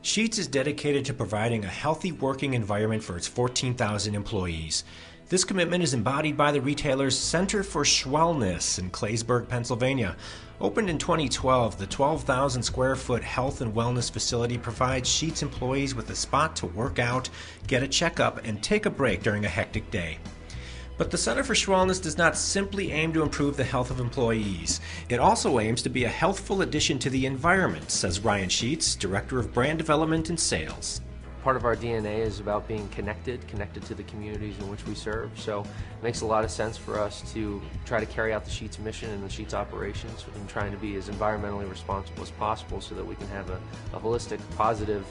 Sheetz is dedicated to providing a healthy working environment for its 14,000 employees. This commitment is embodied by the retailer's Center for Schwellness in Claysburg, Pennsylvania. Opened in 2012, the 12,000 square foot health and wellness facility provides Sheetz employees with a spot to work out, get a checkup, and take a break during a hectic day. But the Center for Schwellness does not simply aim to improve the health of employees. It also aims to be a healthful addition to the environment, says Ryan Sheetz, Director of Brand Development and Sales. Part of our DNA is about being connected to the communities in which we serve. So it makes a lot of sense for us to try to carry out the Sheetz mission and the Sheetz operations and trying to be as environmentally responsible as possible so that we can have a holistic, positive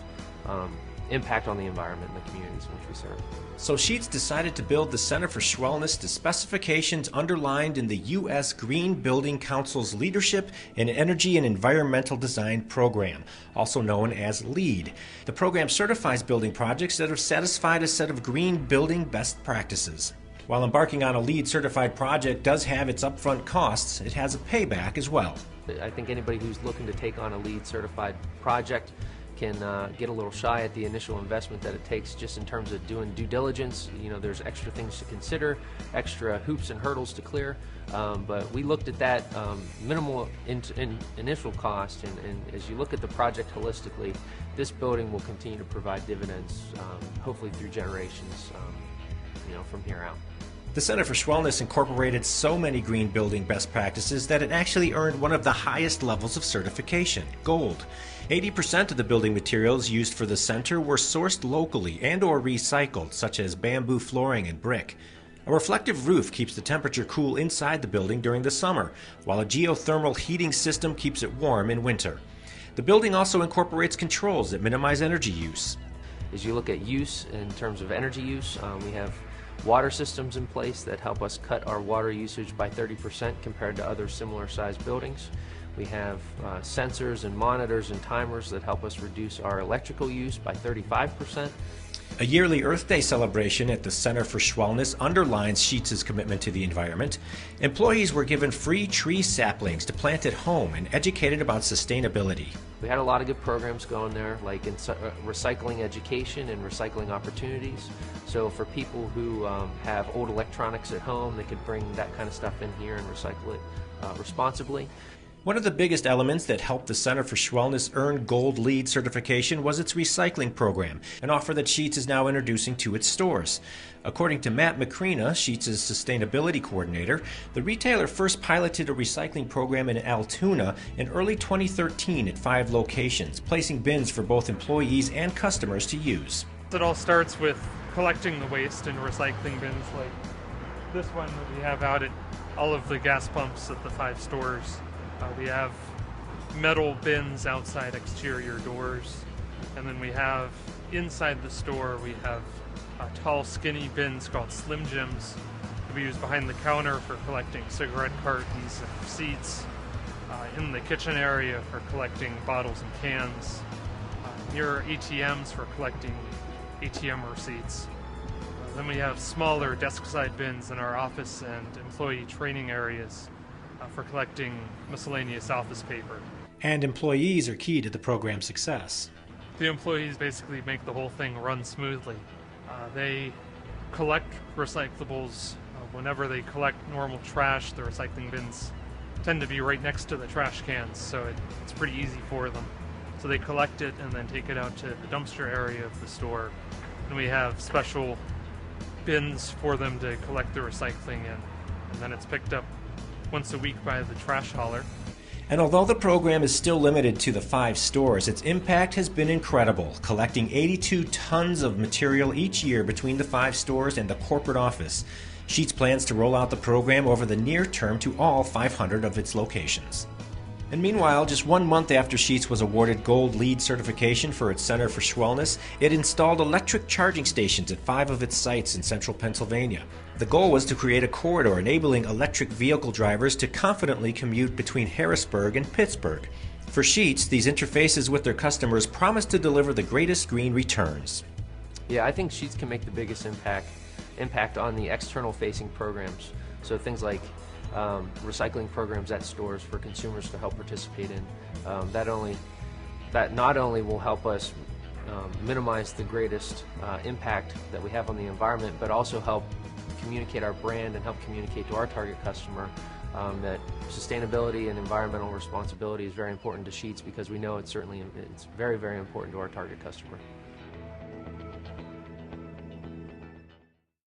impact on the environment and the communities in which we serve. So Sheetz decided to build the Center for Schwellness to specifications underlined in the U.S. Green Building Council's Leadership in Energy and Environmental Design program, also known as LEED. The program certifies building projects that have satisfied a set of green building best practices. While embarking on a LEED certified project does have its upfront costs, it has a payback as well. I think anybody who's looking to take on a LEED certified project can get a little shy at the initial investment that it takes just in terms of doing due diligence. You know, there's extra things to consider, extra hoops and hurdles to clear, but we looked at that minimal initial cost, and as you look at the project holistically, this building will continue to provide dividends, hopefully through generations, from here out. The Center for Schwellness incorporated so many green building best practices that it actually earned one of the highest levels of certification, Gold. 80% of the building materials used for the center were sourced locally and or recycled, such as bamboo flooring and brick. A reflective roof keeps the temperature cool inside the building during the summer, while a geothermal heating system keeps it warm in winter. The building also incorporates controls that minimize energy use. As you look at use in terms of energy use, we have water systems in place that help us cut our water usage by 30% compared to other similar sized buildings. We have sensors and monitors and timers that help us reduce our electrical use by 35%. A yearly Earth Day celebration at the Center for Schwellness underlines Sheetz's commitment to the environment. Employees were given free tree saplings to plant at home and educated about sustainability. We had a lot of good programs going there, like in recycling education and recycling opportunities. So for people who have old electronics at home, they could bring that kind of stuff in here and recycle it responsibly. One of the biggest elements that helped the Center for Schwellness earn Gold LEED certification was its recycling program, an offer that Sheetz is now introducing to its stores. According to Matt Macrina, Sheetz's sustainability coordinator, the retailer first piloted a recycling program in Altoona in early 2013 at 5 locations, placing bins for both employees and customers to use. It all starts with collecting the waste in recycling bins like this one that we have out at all of the gas pumps at the 5 stores. We have metal bins outside exterior doors, and then we have inside the store we have tall skinny bins called Slim Jims that we use behind the counter for collecting cigarette cartons and receipts, in the kitchen area for collecting bottles and cans, near ATMs for collecting ATM receipts. Then we have smaller desk-side bins in our office and employee training areas for collecting miscellaneous office paper. And employees are key to the program's success. The employees basically make the whole thing run smoothly. They collect recyclables. Whenever they collect normal trash, the recycling bins tend to be right next to the trash cans, so it's pretty easy for them. So they collect it and then take it out to the dumpster area of the store. And we have special bins for them to collect the recycling in, and then it's picked up once a week by the trash hauler. And although the program is still limited to the 5 stores, its impact has been incredible, collecting 82 tons of material each year between the 5 stores and the corporate office. Sheetz plans to roll out the program over the near term to all 500 of its locations. And meanwhile, just 1 month after Sheetz was awarded Gold LEED certification for its Center for Schwellness, it installed electric charging stations at 5 of its sites in central Pennsylvania. The goal was to create a corridor enabling electric vehicle drivers to confidently commute between Harrisburg and Pittsburgh. For Sheetz, these interfaces with their customers promise to deliver the greatest green returns. Yeah, I think Sheetz can make the biggest impact on the external-facing programs. So things like recycling programs at stores for consumers to help participate in. That not only will help us minimize the greatest impact that we have on the environment, but also help communicate our brand and help communicate to our target customer that sustainability and environmental responsibility is very important to Sheetz, because we know it's very, very important to our target customer.